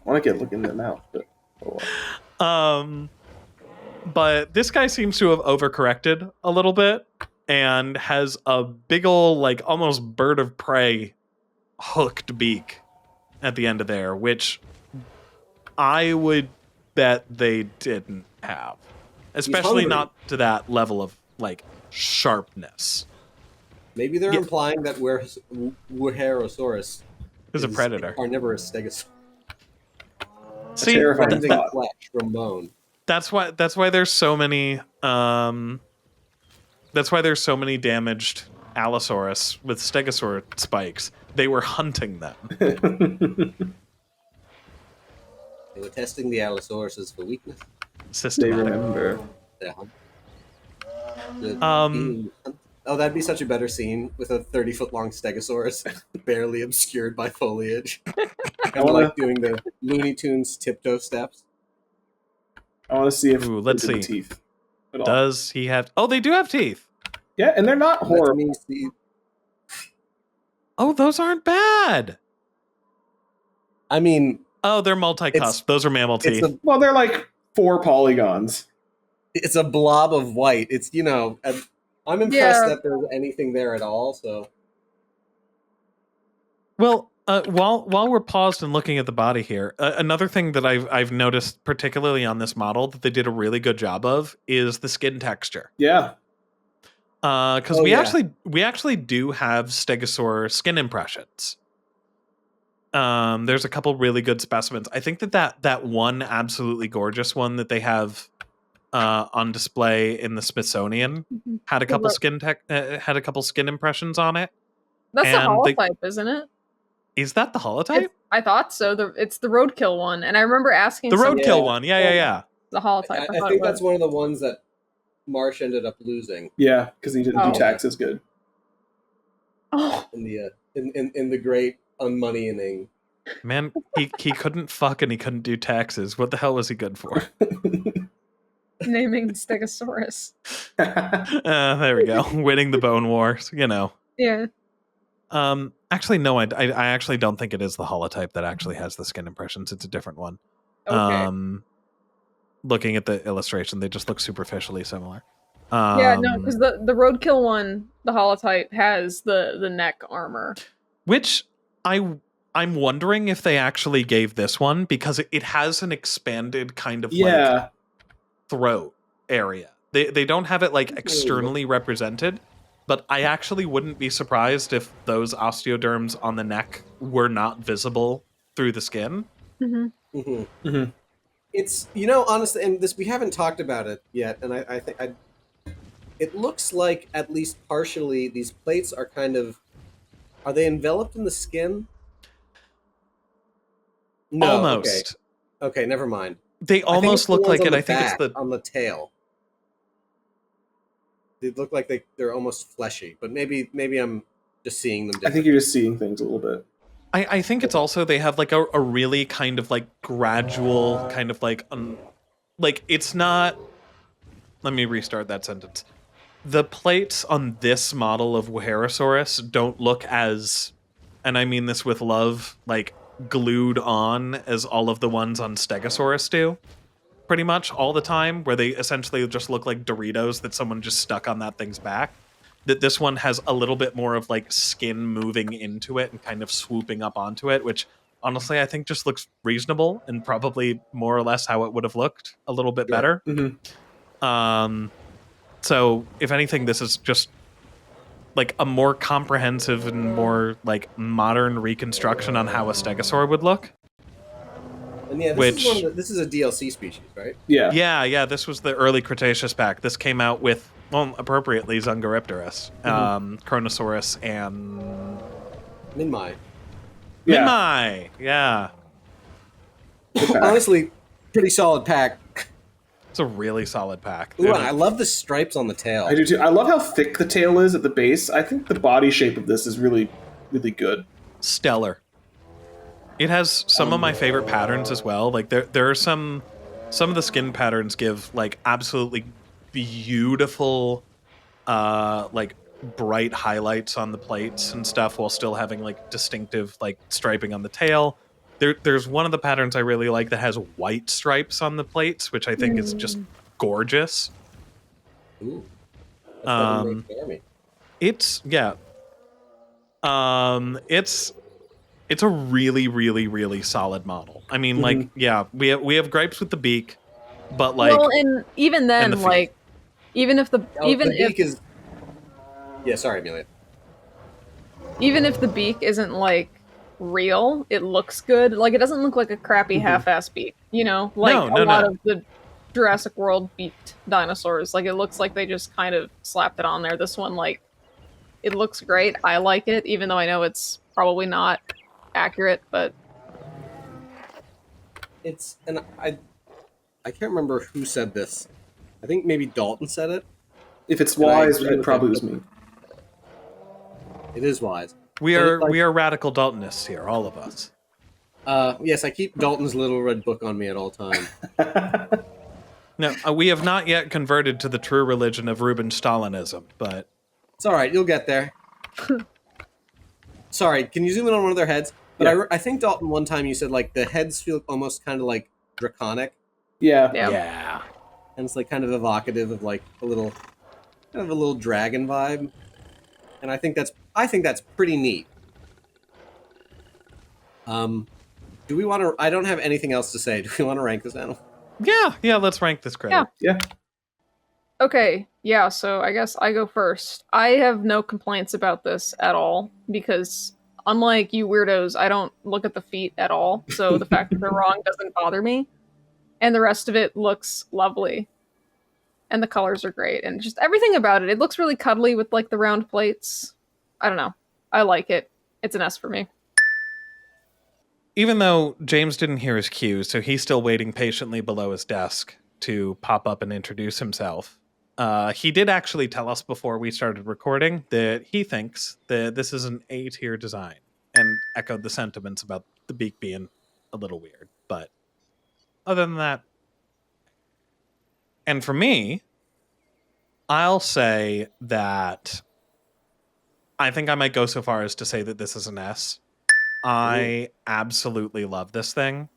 want to look in their mouth, but But this guy seems to have overcorrected a little bit and has a big ol' like almost bird of prey hooked beak at the end of there, which I would bet they didn't have, especially hungry. not to that level of like sharpness. Maybe they're Yeah. implying that Wuerhosaurus Is a predator. Carnivorous stegosaurus. See, terrifying th- Using thought. flesh from bone. that's why there's so many damaged Allosaurus with stegosaur spikes. They were hunting them. They were testing the Allosauruses for weakness. they Systematic. remember. They're hunting. Oh, that'd be such a better scene with a 30-foot-long stegosaurus barely obscured by foliage. And wanna- like doing the Looney Tunes tiptoe steps. I want to see if Ooh, let's they did see. teeth. At all. Does he have? Oh, they do have teeth. Yeah, and they're not Let horrible. me see. Oh, those aren't bad. I mean, Oh, they're multi-cusp. Those are mammal it's teeth. Well, they're like 4 polygons. it's a blob of white. It's, I'm impressed Yeah. that there's anything there at all, so. Well, while we're paused and looking at the body here, another thing that I've noticed, particularly on this model, that they did a really good job of is the skin texture. Yeah. Because Oh, we yeah. actually do have stegosaur skin impressions. There's a couple really good specimens. I think that one absolutely gorgeous one that they have on display in the Smithsonian had a couple skin impressions on it. That's the And they- holotype, isn't it? Is that the holotype? I thought so. It's the roadkill one, and I remember asking The someone roadkill Yeah. one. Yeah. the holotype. I think that's one of the ones that Marsh ended up losing Yeah, because he didn't Oh. do taxes good. Oh, in the in the great unmoneying. Man, he couldn't fuck and he couldn't do taxes. What the hell was he good for? naming Stegosaurus. There we go. Winning the Bone Wars, Yeah. Actually, no, I actually don't think it is the holotype that actually has the skin impressions. It's a different one. Okay. Looking at the illustration, they just look superficially similar. Yeah, no, because the roadkill one, the holotype, has the neck armor. Which I'm wondering if they actually gave this one because it has an expanded kind of like Yeah. throat area. They don't have it like externally represented, but I actually wouldn't be surprised if those osteoderms on the neck were not visible through the skin. Mm-hmm. Mm-hmm. Mhm. It's honestly, and this we haven't talked about it yet, and I think it looks like at least partially these plates are kind of Are they enveloped in the skin? No. Almost. Okay, never mind. They I think it's almost the look ones like on it. the I think it's back, the. on the tail. They look like they're almost fleshy, but maybe I'm just seeing them I different. think you're just seeing things a little bit. I think it's also they have like a really kind of like gradual kind of like like it's not. Let me restart that sentence. The plates on this model of Wuerhosaurus don't look as, and I mean this with love, like glued on as all of the ones on Stegosaurus do. Pretty much all the time, where they essentially just look like Doritos that someone just stuck on that thing's back. That this one has a little bit more of like skin moving into it and kind of swooping up onto it, which honestly I think just looks reasonable and probably more or less how it would have looked a little bit better. Mm-hmm. So if anything, this is just like a more comprehensive and more like modern reconstruction on how a stegosaur would look. And yeah, this is a DLC species, right? Yeah. Yeah. This was the early Cretaceous pack. This came out with, well, appropriately, Zungaripterus, Chronosaurus, and Minmai. Yeah. Minmai. Yeah, Honestly, pretty solid pack. it's a really solid pack. Ooh, and I love the stripes on the tail. I do too. I love how thick the tail is at the base. I think the body shape of this is really, really good. Stellar. It has some of my favorite patterns as well. Like there are some of the skin patterns give like absolutely beautiful like bright highlights on the plates and stuff while still having like distinctive like striping on the tail. There's one of the patterns I really like that has white stripes on the plates, which I think is just gorgeous. Ooh. That's It's it's a really, really, really solid model. I mean, like, yeah, we have gripes with the beak, but like, well, and even then, and the feet. like, even if the beak is. Yeah, sorry, Amelia. Even if the beak isn't like real, it looks good. Like it doesn't look like a crappy half-ass beak, you know? Like a lot of the Jurassic World beaked dinosaurs. Like it looks like they just kind of slapped it on there. This one, like, it looks great. I like it, even though I know it's probably not accurate, but It's, and I can't remember who said this. I think maybe Dalton said it. If it's wise, it probably was me. It is wise. We are radical Daltonists here, all of us. Yes, I keep Dalton's little red book on me at all times. No, we have not yet converted to the true religion of Ruben Stalinism, but it's all right. You'll get there. Sorry, can you zoom in on one of their heads? But Yeah. I think Dalton, one time you said like the heads feel almost kind of like draconic, yeah. and it's like kind of evocative of like a little dragon vibe. And I think that's pretty neat. Do we want to? I don't have anything else to say. Do we want to rank this animal? Yeah. Let's rank this critter. Yeah. okay, yeah, so I guess I go first. I have no complaints about this at all, because unlike you weirdos, I don't look at the feet at all, so the fact that they're wrong doesn't bother me. And the rest of it looks lovely. And the colors are great, and just everything about it. It looks really cuddly with like the round plates. I don't know. I like it. It's an S for me. Even though James didn't hear his cue, so he's still waiting patiently below his desk to pop up and introduce himself. He did actually tell us before we started recording that he thinks that this is an A-tier design, and echoed the sentiments about the beak being a little weird. But other than that, and for me, I'll say that I think I might go so far as to say that this is an S. I absolutely love this thing.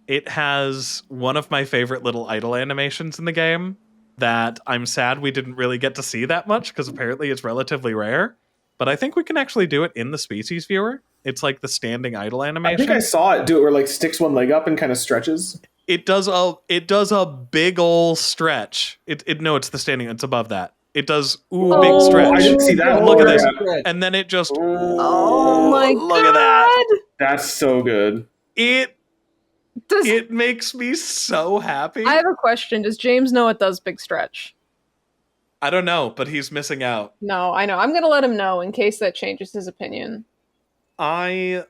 It has one of my favorite little idle animations in the game that I'm sad we didn't really get to see that much because apparently it's relatively rare. But I think we can actually do it in the species viewer. It's like the standing idle animation. I think I saw it do it where like sticks one leg up and kind of stretches. It does a big ol' stretch. No, it's the standing. It's above that. It does big stretch. I didn't see that. Look at this. Yeah. And then it just Oh my look at that. That's so good. It makes me so happy. I have a question. Does James know it does big stretch? I don't know, but he's missing out. No, I know. I'm gonna let him know in case that changes his opinion. Man,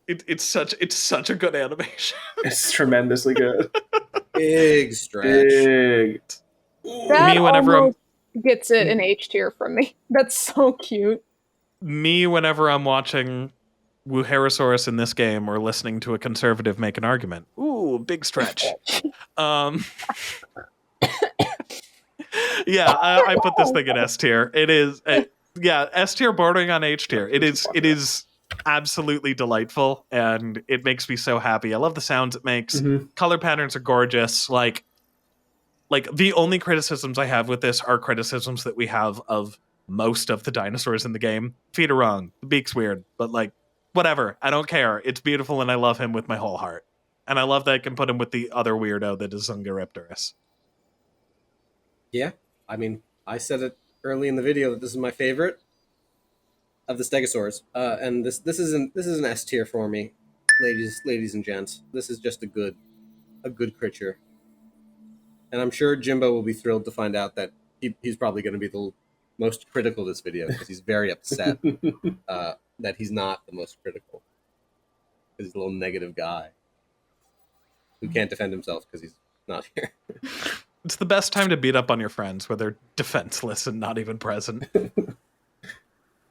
it's such a good animation. It's tremendously good. Big stretch. Big. That Me whenever almost gets it in H tier from me. That's so cute. Me whenever I'm watching Wuerhosaurus in this game or listening to a conservative make an argument. Ooh, big stretch. Yeah, I put this thing in S tier. It is, S tier bordering on H tier. It is absolutely delightful, and it makes me so happy. I love the sounds it makes. Mhm. Color patterns are gorgeous. Like the only criticisms I have with this are criticisms that we have of most of the dinosaurs in the game. Feet are wrong. The beak's weird, but like, whatever. I don't care. It's beautiful, and I love him with my whole heart. And I love that I can put him with the other weirdo that is Zungaripterus. Yeah, I mean, I said it early in the video that this is my favorite of the stegosaurs, and this is an S tier for me, ladies and gents. This is just a good creature, and I'm sure Jimbo will be thrilled to find out that he's probably going to be the most critical of this video because he's very upset that he's not the most critical. Because he's a little negative guy who can't defend himself because he's not here. It's the best time to beat up on your friends where they're defenseless and not even present.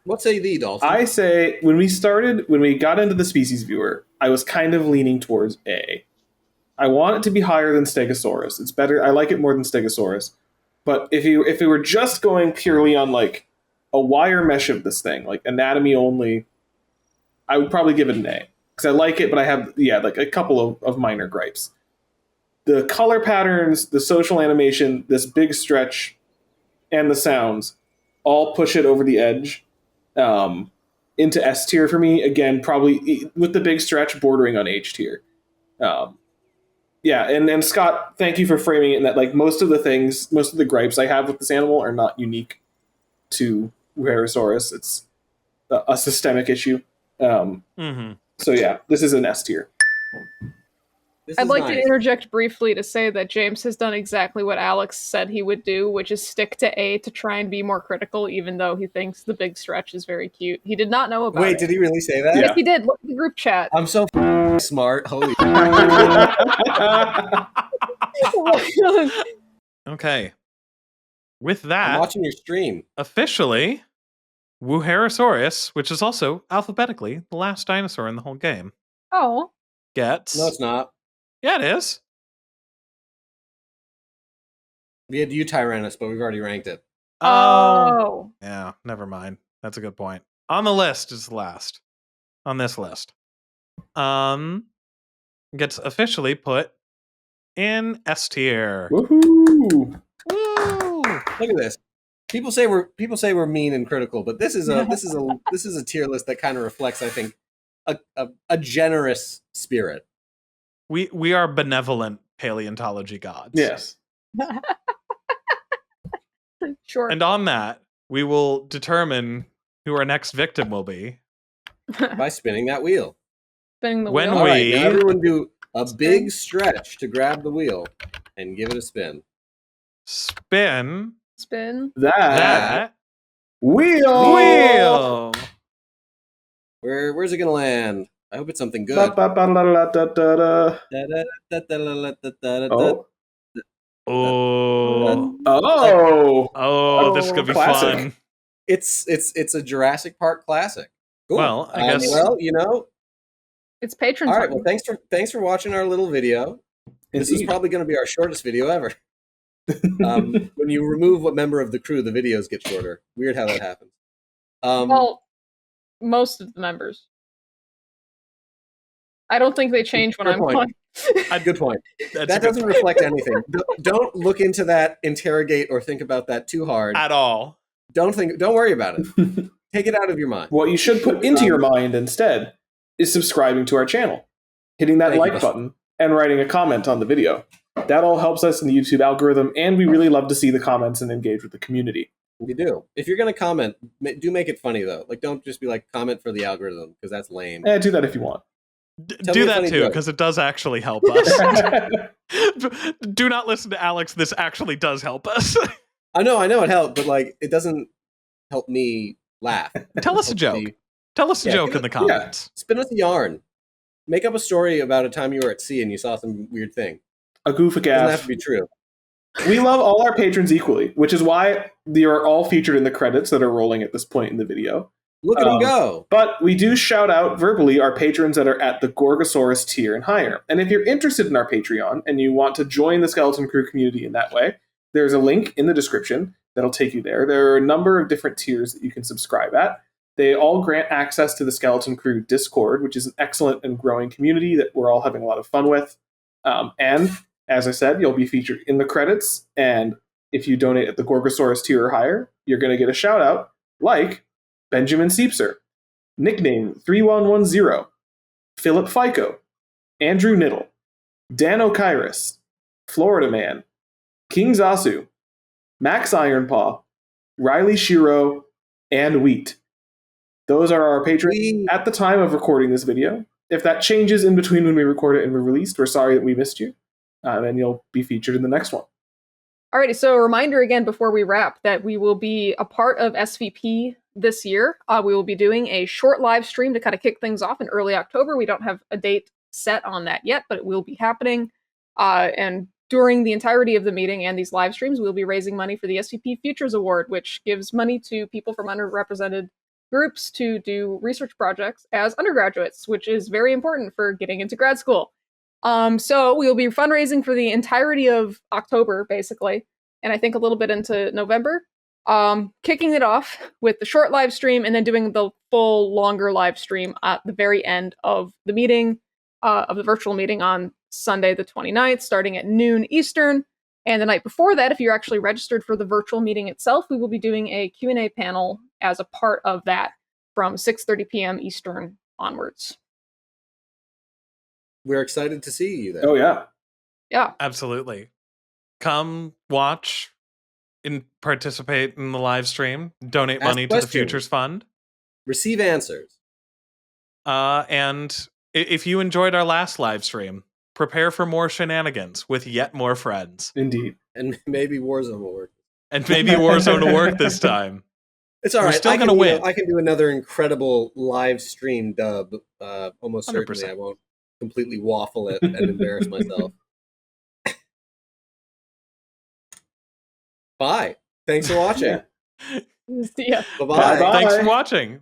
What say thee, Dalton? I say when we got into the species viewer, I was kind of leaning towards A. I want it to be higher than Stegosaurus. It's better. I like it more than Stegosaurus. But if we were just going purely on like a wire mesh of this thing, like anatomy only, I would probably give it an A. Because I like it, but I have like a couple of minor gripes. The color patterns, the social animation, this big stretch, and the sounds all push it over the edge into S tier for me. Again, probably with the big stretch bordering on H tier. And Scott, thank you for framing it in that like most of the gripes I have with this animal are not unique to Wuerhosaurus. It's a systemic issue. So yeah, this is an S tier. I'd like to interject briefly to say that James has done exactly what Alex said he would do, which is stick to A to try and be more critical, even though he thinks the big stretch is very cute. He did not know about it. Wait, did he really say that? Yes, he did. Look at the group chat. I'm so smart. Holy. Okay. With that, I'm watching your stream. Officially, Wuerhosaurus, which is also alphabetically the last dinosaur in the whole game, gets... No, it's not. Yeah, it is. We had Tyrannus, but we've already ranked it. Oh. Yeah, never mind. That's a good point. On the list is the last. On this list. Gets officially put in S tier. Woohoo! Woo! Look at this. People say we're mean and critical, but this is a tier list that kind of reflects, I think, a generous spirit. We are benevolent paleontology gods. Yes. Sure. And on that, we will determine who our next victim will be by spinning that wheel. Spinning the when wheel. All right, now everyone do a big stretch to grab the wheel and give it a spin. Spin that wheel. Where's it gonna land? I hope it's something good. This is gonna be classic. fun. It's a Jurassic Park classic. Cool. Well, I guess. It's patron All time. right. Well, thanks for watching our little video. This is probably going to be our shortest video ever. When you remove what member of the crew, the videos get shorter. Weird how that happens. Well, most of the members. I don't think they change when I'm on. Good point. That doesn't reflect anything. Don't look into that, interrogate, or think about that too hard. At all. Don't worry about it. Take it out of your mind. What you should put into your mind instead is subscribing to our channel, hitting that like button, and writing a comment on the video. That all helps us in the YouTube algorithm, and we really love to see the comments and engage with the community. We do. If you're going to comment, do make it funny, though. Like, don't just be like, comment for the algorithm, because that's lame. Do that if you want. Do that too, because it does actually help us. Do not listen to Alex. This actually does help us. I know it helped, but like it doesn't help me laugh. Tell us a joke. Tell us a joke in the comments. Spin us a yarn. Make up a story about a time you were at sea and you saw some weird thing. A goof, a It doesn't have gaff. to be true. We love all our patrons equally, which is why they are all featured in the credits that are rolling at this point in the video. Look at them go. But we do shout out verbally our patrons that are at the Gorgosaurus tier and higher. And if you're interested in our Patreon and you want to join the Skeleton Crew community in that way, there's a link in the description that'll take you there. There are a number of different tiers that you can subscribe at. They all grant access to the Skeleton Crew Discord, which is an excellent and growing community that we're all having a lot of fun with. And as I said, you'll be featured in the credits. And if you donate at the Gorgosaurus tier or higher, you're going to get a shout out like Benjamin Seepser, nickname 3110, Philip Fico, Andrew Niddle, Dan O'Kyrus, Florida Man, King Zasu, Max Ironpaw, Riley Shiro, and Wheat. Those are our patrons at the time of recording this video. If that changes in between when we record it and we're released, we're sorry that we missed you. And you'll be featured in the next one. Alrighty, so a reminder again before we wrap that we will be a part of SVP this year. We will be doing a short live stream to kind of kick things off in early October. We don't have a date set on that yet, but it will be happening. And during the entirety of the meeting and these live streams, we'll be raising money for the SVP Futures Award, which gives money to people from underrepresented groups to do research projects as undergraduates, which is very important for getting into grad school. So we'll be fundraising for the entirety of October, basically, and I think a little bit into November. Kicking it off with the short live stream and then doing the full longer live stream at the very end of the meeting, of the virtual meeting on Sunday the 29th, starting at noon Eastern. And the night before that, if you're actually registered for the virtual meeting itself, we will be doing a Q&A panel as a part of that from 6:30 p.m. Eastern onwards. We're excited to see you there. Oh, yeah. Yeah. Absolutely. Come watch and participate in the live stream. Donate Ask money to the questions. Futures Fund. Receive answers. And if you enjoyed our last live stream, prepare for more shenanigans with yet more friends. Indeed. And maybe Warzone will work. And maybe Warzone will work this time. It's all We're right. still gonna win. I can do another incredible live stream dub. Almost 100%. certainly, I won't completely waffle it and embarrass myself. Bye. Thanks for watching. See ya. Bye-bye. Bye-bye. Thanks for watching.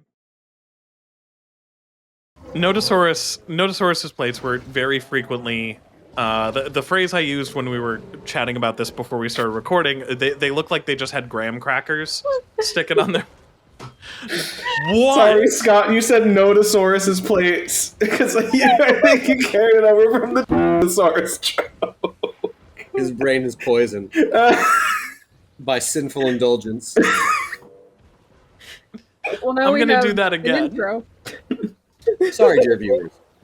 Notosaurus's plates were very frequently the phrase I used when we were chatting about this before we started recording. They look like they just had graham crackers sticking on their. What? Sorry, Scott, you said Notosaurus's plates. Because I think you carried it over from the Notosaurus joke. His brain is poisoned by sinful indulgence. Well, now I'm we gonna have do that an again. intro. Sorry, dear viewers.